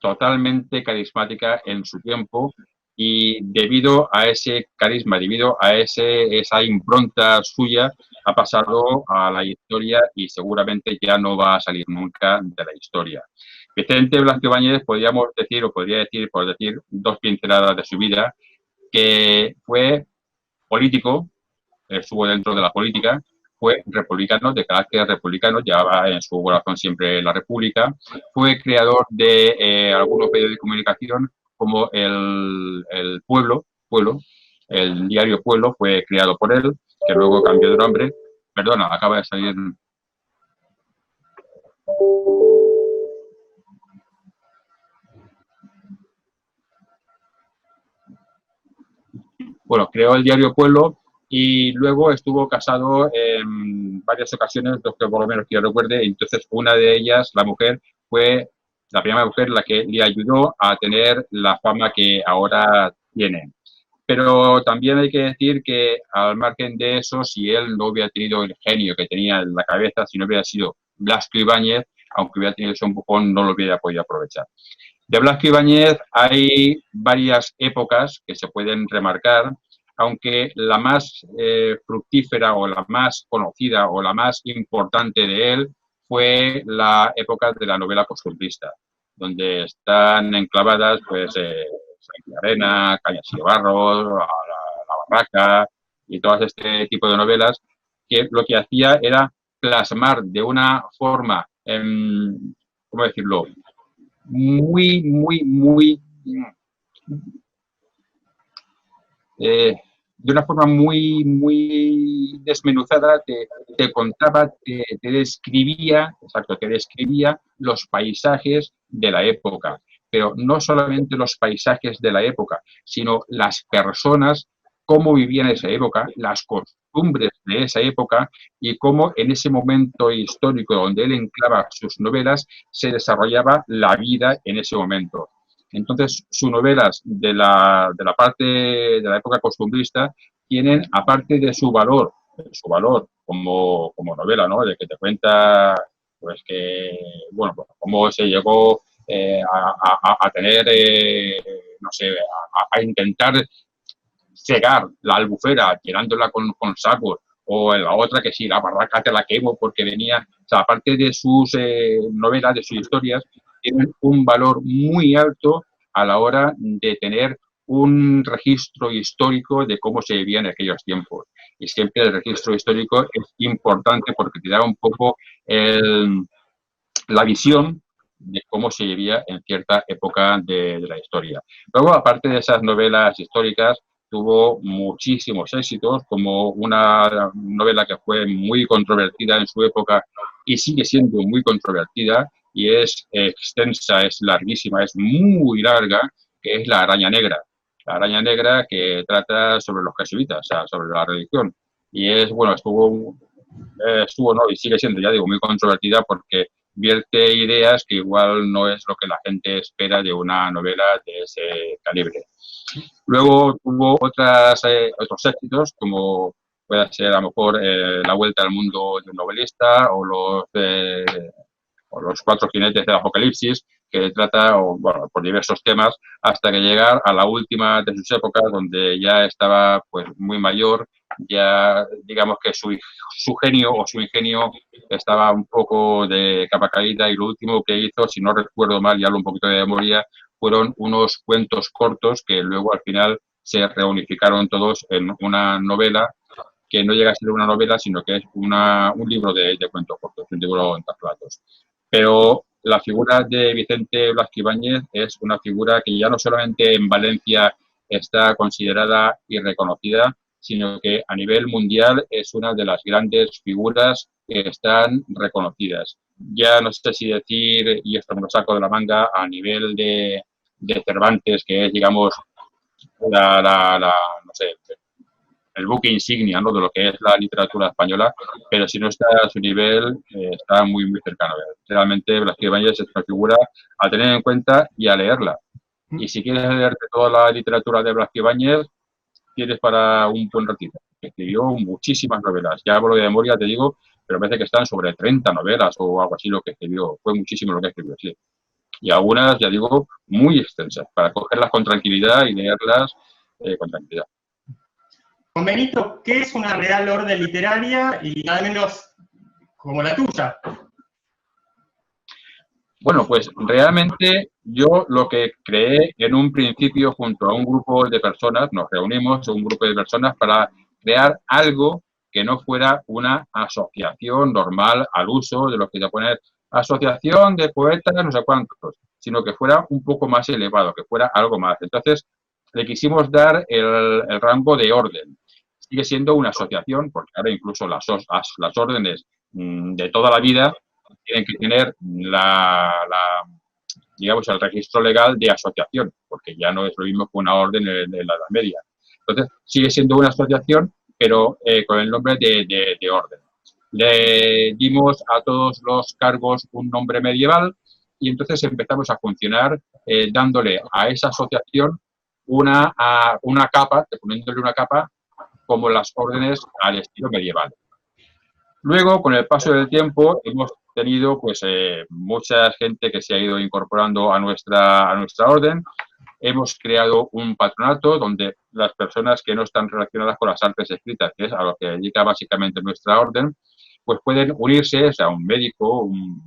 totalmente carismática en su tiempo y debido a ese carisma, debido a esa impronta suya, ha pasado a la historia y seguramente ya no va a salir nunca de la historia. Vicente Blasco Ibáñez podría decir 2 pinceladas de su vida, que fue político, estuvo dentro de la política, fue republicano, de carácter republicano, llevaba en su corazón siempre la república, fue creador de algunos medios de comunicación como el Pueblo, el diario Pueblo fue creado por él, que luego cambió de nombre. Perdona, acaba de salir. Bueno, creó el diario Pueblo y luego estuvo casado en varias ocasiones, dos que por lo menos que yo recuerde. Entonces, una de ellas, la mujer, fue la primera mujer la que le ayudó a tener la fama que ahora tiene. Pero también hay que decir que al margen de eso, si él no hubiera tenido el genio que tenía en la cabeza, si no hubiera sido Blasco Ibáñez, aunque hubiera tenido ese empujón, no lo hubiera podido aprovechar. De Blasco Ibáñez hay varias épocas que se pueden remarcar, aunque la más fructífera o la más conocida o la más importante de él fue la época de la novela costumbrista, donde están enclavadas pues Arena, Cañas y Barro, la Barraca y todo este tipo de novelas, que lo que hacía era plasmar de una forma, ¿cómo decirlo?, de una forma muy desmenuzada, te contaba, te describía los paisajes de la época, pero no solamente los paisajes de la época, sino las personas, cómo vivían en esa época, las costumbres de esa época y cómo en ese momento histórico donde él enclava sus novelas se desarrollaba la vida en ese momento. Entonces, sus novelas de la parte de la época costumbrista tienen, aparte de su valor como novela, ¿no?, de que te cuenta pues que, bueno, cómo se llegó a tener, no sé, a intentar cegar la albufera llenándola con sacos, o en la otra que sí, la barraca te la quemo porque venía, o sea, aparte de sus novelas, de sus historias, tienen un valor muy alto a la hora de tener un registro histórico de cómo se vivía en aquellos tiempos. Y siempre el registro histórico es importante porque te da un poco la visión de cómo se vivía en cierta época de la historia. Luego, aparte de esas novelas históricas, tuvo muchísimos éxitos, como una novela que fue muy controvertida en su época y sigue siendo muy controvertida, y es extensa, es larguísima, es muy larga, que es La Araña Negra. La Araña Negra, que trata sobre los jesuitas, o sea, sobre la religión. Y es, bueno, estuvo no, y sigue siendo, ya digo, muy controvertida porque vierte ideas que igual no es lo que la gente espera de una novela de ese calibre. Luego tuvo otros éxitos, como puede ser a lo mejor La Vuelta al Mundo de un Novelista o los Cuatro Jinetes del Apocalipsis, que trata, bueno, por diversos temas, hasta que llegar a la última de sus épocas, donde ya estaba pues muy mayor, ya digamos que su genio o su ingenio estaba un poco de capa caída, y lo último que hizo, si no recuerdo mal, ya hablo un poquito de memoria, fueron unos cuentos cortos que luego al final se reunificaron todos en una novela, que no llega a ser una novela, sino que es un libro de cuentos cortos, un libro en platos. Pero la figura de Vicente Blasco Ibáñez es una figura que ya no solamente en Valencia está considerada y reconocida, sino que a nivel mundial es una de las grandes figuras que están reconocidas. Ya no sé si decir, y esto me lo saco de la manga, a nivel de Cervantes, que es, digamos, no sé, el buque insignia, ¿no?, de lo que es la literatura española, pero si no está a su nivel, está muy, muy cercano. Realmente Blasco Ibáñez es una figura a tener en cuenta y a leerla. Y si quieres leerte toda la literatura de Blasco Ibáñez, tienes para un buen ratito. Escribió muchísimas novelas. Ya hablo de memoria, te digo, pero parece que están sobre 30 novelas o algo así lo que escribió. Fue muchísimo lo que escribió, sí. Y algunas, ya digo, muy extensas, para cogerlas con tranquilidad y leerlas con tranquilidad. Con Benito, ¿qué es una real orden literaria y nada menos como la tuya? Bueno, pues realmente yo lo que creé en un principio junto a un grupo de personas, nos reunimos un grupo de personas para crear algo que no fuera una asociación normal al uso de lo que se pone asociación de poetas, no sé cuántos, sino que fuera un poco más elevado, que fuera algo más. Entonces, le quisimos dar el rango de orden. Sigue siendo una asociación, porque ahora incluso las órdenes de toda la vida tienen que tener digamos, el registro legal de asociación, porque ya no es lo mismo que una orden en la Edad Media. Entonces, sigue siendo una asociación, pero con el nombre de orden. Le dimos a todos los cargos un nombre medieval y entonces empezamos a funcionar dándole a esa asociación una capa, poniéndole una capa como las órdenes al estilo medieval. Luego, con el paso del tiempo, hemos tenido pues mucha gente que se ha ido incorporando a nuestra orden. Hemos creado un patronato donde las personas que no están relacionadas con las artes escritas, que es a lo que dedica básicamente nuestra orden, pues pueden unirse, o sea, un médico, un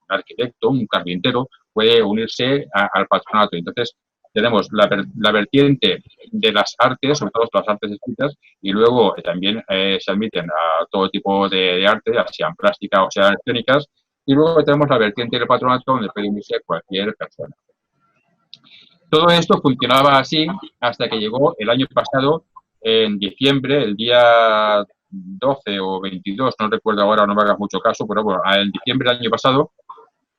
arquitecto, un carpintero, puede unirse al patronato. Entonces, tenemos la vertiente de las artes, sobre todo las artes escritas, y luego también se admiten a todo tipo de arte, ya sean plásticas o sean escénicas, y luego tenemos la vertiente del patronato donde puede unirse cualquier persona. Todo esto funcionaba así hasta que llegó el año pasado, en diciembre, el día 12 o 22, no recuerdo ahora, no me hagas mucho caso, pero bueno, en diciembre del año pasado,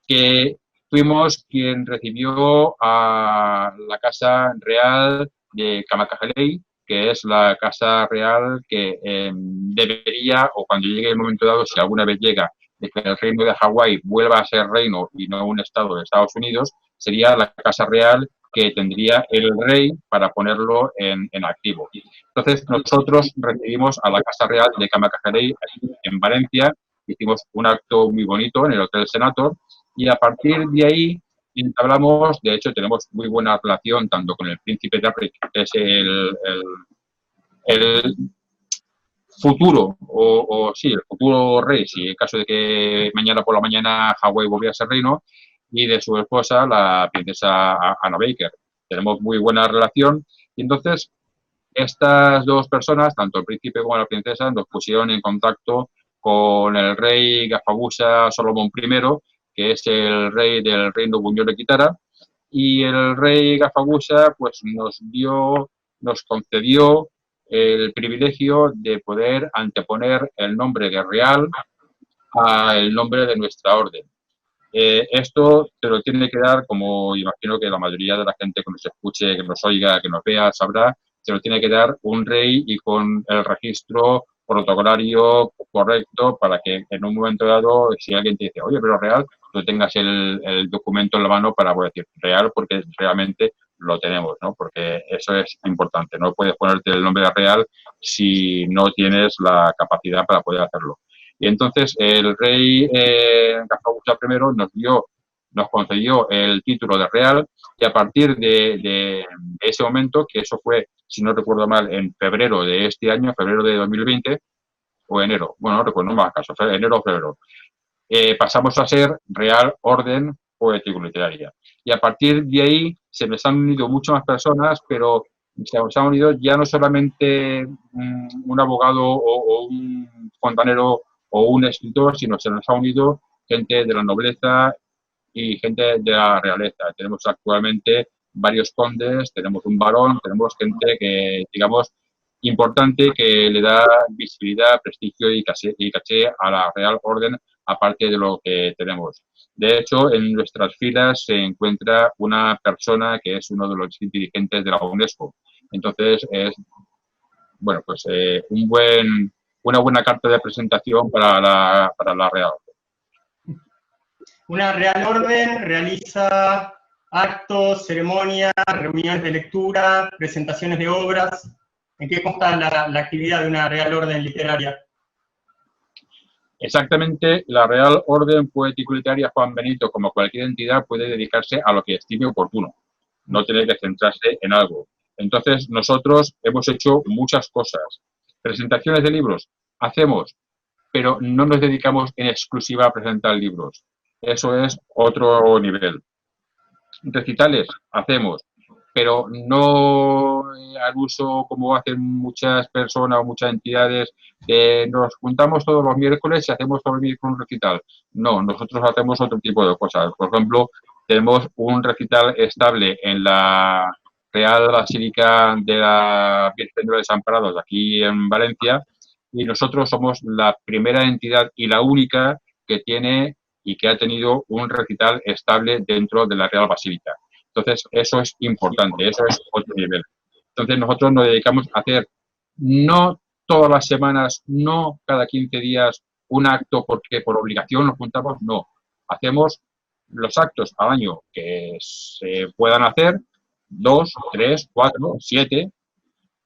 que fuimos quien recibió a la Casa Real de Camacajellei, que es la Casa Real que debería, o cuando llegue el momento dado, si alguna vez llega, de que el reino de Hawái vuelva a ser reino y no un estado de Estados Unidos, sería la Casa Real que tendría el rey para ponerlo en activo. Entonces, nosotros recibimos a la Casa Real de Camacajellei en Valencia, hicimos un acto muy bonito en el Hotel Senator, y a partir de ahí hablamos, de hecho tenemos muy buena relación tanto con el príncipe de África, que es el futuro, sí, el futuro rey, si en caso de que mañana por la mañana Hawái volviera a ser reino, y de su esposa, la princesa Anna Baker. Tenemos muy buena relación Y entonces, estas dos personas, tanto el príncipe como la princesa, nos pusieron en contacto con el rey Gafabusa Solomón I, que es el rey del reino Buñol de Kitara, y el rey Gafabusa pues nos concedió el privilegio de poder anteponer el nombre de real al nombre de nuestra orden. Esto te lo tiene que dar, como imagino que la mayoría de la gente que nos escuche, que nos oiga, que nos vea, sabrá, te lo tiene que dar un rey y con el registro protocolario correcto para que en un momento dado, si alguien te dice, oye, pero real, tú tengas el documento en la mano para poder decir real, porque realmente lo tenemos, ¿no? Porque eso es importante. No puedes ponerte el nombre de real si no tienes la capacidad para poder hacerlo. Y entonces el rey Gafabusa I nos concedió el título de real, y a partir de ese momento, que eso fue, si no recuerdo mal, en febrero de este año, febrero de 2020, o enero, bueno, no recuerdo, no más caso, enero o febrero, pasamos a ser Real Orden Poético-Literaria. Y a partir de ahí se nos han unido muchas más personas, pero se nos han unido ya no solamente un abogado o un fontanero o un escritor, sino se nos ha unido gente de la nobleza y gente de la realeza. Tenemos actualmente varios condes, tenemos un barón, tenemos gente que, digamos, importante, que le da visibilidad, prestigio y caché a la Real Orden, aparte de lo que tenemos. De hecho, en nuestras filas se encuentra una persona que es uno de los dirigentes de la UNESCO. Entonces, es, bueno, pues una buena carta de presentación para la Real Orden. Una Real Orden realiza actos, ceremonias, reuniones de lectura, presentaciones de obras. ¿En qué consta la actividad de una Real Orden literaria? Exactamente, la Real Orden Poético-Literaria Juan Benito, como cualquier entidad, puede dedicarse a lo que estime oportuno, no tiene que centrarse en algo. Entonces, nosotros hemos hecho muchas cosas. Presentaciones de libros, hacemos, pero no nos dedicamos en exclusiva a presentar libros. Eso es otro nivel. Recitales, hacemos, pero no al uso como hacen muchas personas o muchas entidades, nos juntamos todos los miércoles y hacemos todo el miércoles un recital. No, nosotros hacemos otro tipo de cosas. Por ejemplo, tenemos un recital estable en la Real Basílica de la Virgen de los Desamparados, aquí en Valencia, y nosotros somos la primera entidad y la única que tiene y que ha tenido un recital estable dentro de la Real Basílica. Entonces, eso es importante, eso es otro nivel. Entonces, nosotros nos dedicamos a hacer, no todas las semanas, no cada 15 días, un acto porque por obligación nos juntamos, no. Hacemos los actos al año que se puedan hacer, 2, 3, 4, 7,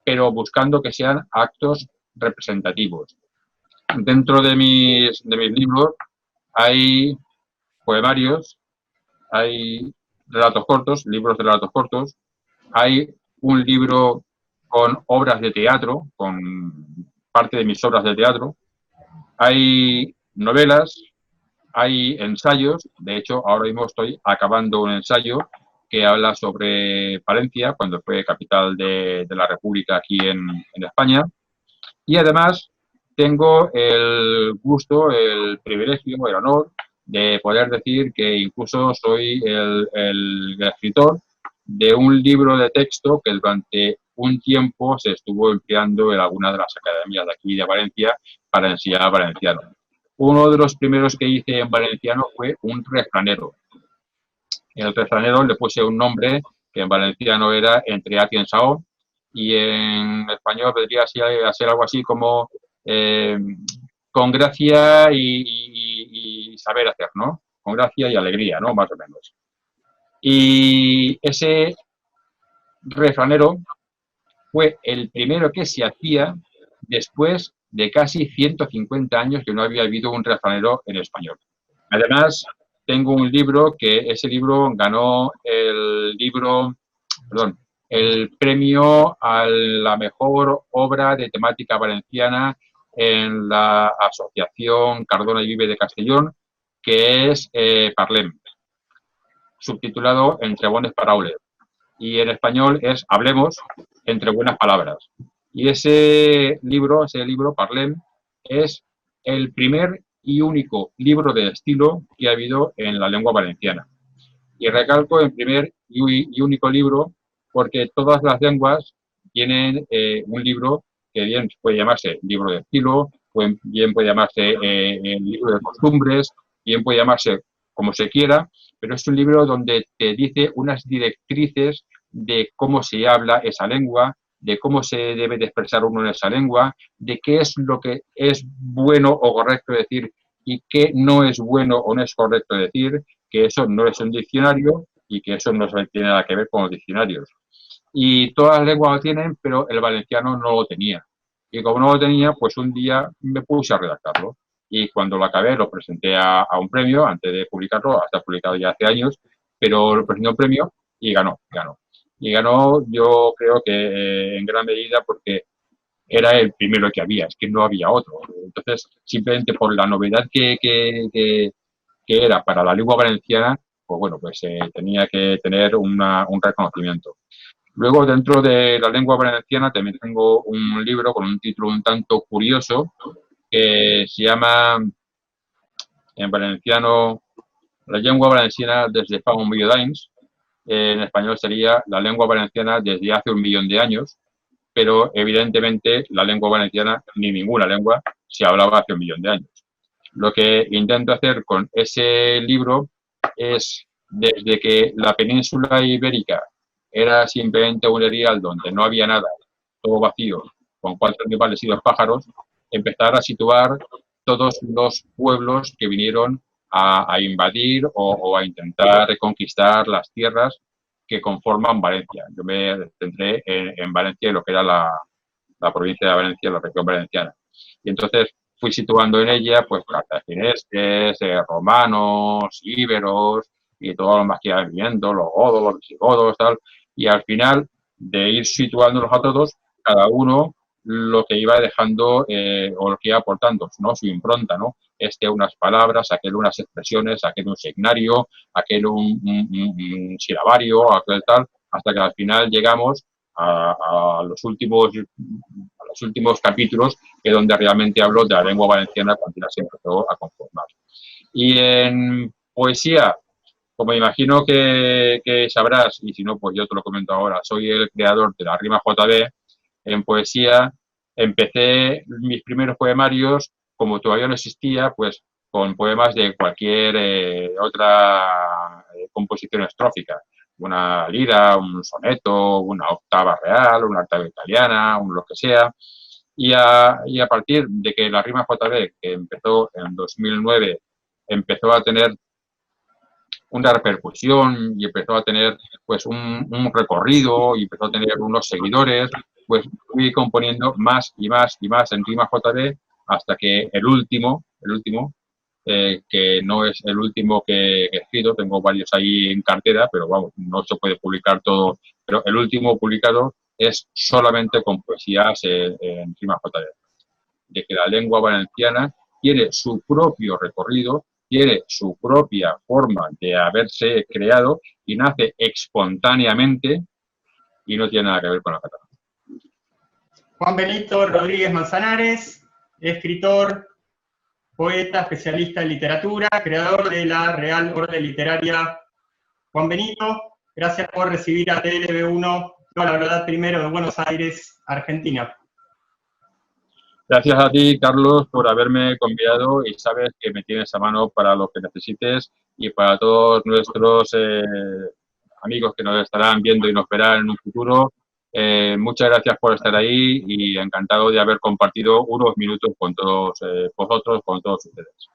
pero buscando que sean actos representativos. Dentro de mis libros hay poemarios, hay relatos cortos, libros de relatos cortos, hay un libro con obras de teatro, con parte de mis obras de teatro, hay novelas, hay ensayos. De hecho, ahora mismo estoy acabando un ensayo que habla sobre Palencia, cuando fue capital de la República aquí en España. Y además tengo el gusto, el privilegio, el honor de poder decir que incluso soy el escritor de un libro de texto que durante un tiempo se estuvo empleando en algunas de las academias de aquí de Valencia para enseñar valenciano. Uno de los primeros que hice en valenciano fue un refranero. El refranero le puse un nombre que en valenciano era Entre Ati en Saó, y en español vendría a ser algo así como con gracia y saber hacer, ¿no? Con gracia y alegría, ¿no? Más o menos. Y ese refranero fue el primero que se hacía después de casi 150 años que no había habido un refranero en español. Además, tengo un libro que ese libro ganó el premio a la mejor obra de temática valenciana en la Asociación Cardona y Vive de Castellón, que es Parlem, subtitulado Entre bones paraules. Y en español es Hablemos, entre buenas palabras. Y ese libro, Parlem, es el primer y único libro de estilo que ha habido en la lengua valenciana. Y recalco el primer y único libro porque todas las lenguas tienen un libro que bien puede llamarse libro de estilo, bien puede llamarse libro de costumbres, bien puede llamarse como se quiera, pero es un libro donde te dice unas directrices de cómo se habla esa lengua, de cómo se debe de expresar uno en esa lengua, de qué es lo que es bueno o correcto decir y qué no es bueno o no es correcto decir, que eso no es un diccionario y que eso no tiene nada que ver con los diccionarios. Y todas las lenguas lo tienen, pero el valenciano no lo tenía. Y como no lo tenía, pues un día me puse a redactarlo. Y cuando lo acabé, lo presenté a un premio, antes de publicarlo, hasta publicado ya hace años, pero lo presenté a un premio y ganó. Y ganó, yo creo que en gran medida porque era el primero que había, es que no había otro. Entonces, simplemente por la novedad que era para la lengua valenciana, pues bueno, pues tenía que tener un reconocimiento. Luego, dentro de la lengua valenciana, también tengo un libro con un título un tanto curioso que se llama, en valenciano, La llengua valenciana desde fa un milió d'anys. En español sería La lengua valenciana desde hace 1 millón de años, pero evidentemente la lengua valenciana, ni ninguna lengua, se hablaba hace 1 millón de años. Lo que intento hacer con ese libro es, desde que la península ibérica era simplemente un erial donde no había nada, todo vacío, con 4 animales y 2 pájaros, empezar a situar todos los pueblos que vinieron a invadir o a intentar reconquistar las tierras que conforman Valencia. Yo me centré en Valencia, lo que era la provincia de Valencia, la región valenciana. Y entonces fui situando en ella, pues, cartagineses, romanos, íberos, y todos los más que iban viviendo, los godos, los visigodos, tal. Y al final, de ir situándolos a todos, cada uno lo que iba dejando o lo que iba aportando, ¿no? Su impronta, ¿no? Unas palabras, aquel unas expresiones, aquel un signario, aquel un silabario, aquel tal, hasta que al final llegamos a los últimos capítulos, que es donde realmente hablo de la lengua valenciana cuando ya se empezó a conformar. Y en poesía, como imagino que sabrás, y si no, pues yo te lo comento ahora, soy el creador de la rima JB. En poesía empecé mis primeros poemarios, como todavía no existía, pues con poemas de cualquier otra composición estrófica. Una lira, un soneto, una octava real, una octava italiana, lo que sea. Y a partir de que la rima JB, que empezó en 2009, empezó a tener una repercusión y empezó a tener pues un recorrido y empezó a tener unos seguidores, pues fui componiendo más y más y más en rima JB hasta que el último, que no es el último que he escrito, tengo varios ahí en cartera, pero vamos, no se puede publicar todo, pero el último publicado es solamente con poesías en rima JB, de que la lengua valenciana tiene su propio recorrido, tiene su propia forma de haberse creado y nace espontáneamente y no tiene nada que ver con la catalana. Juan Benito Rodríguez Manzanares, escritor, poeta, especialista en literatura, creador de la Real Orden Literaria. Juan Benito, gracias por recibir a TLB1, toda la verdad primero de Buenos Aires, Argentina. Gracias a ti, Carlos, por haberme convidado y sabes que me tienes a mano para lo que necesites y para todos nuestros amigos que nos estarán viendo y nos verán en un futuro. Muchas gracias por estar ahí y encantado de haber compartido unos minutos con todos vosotros, con todos ustedes.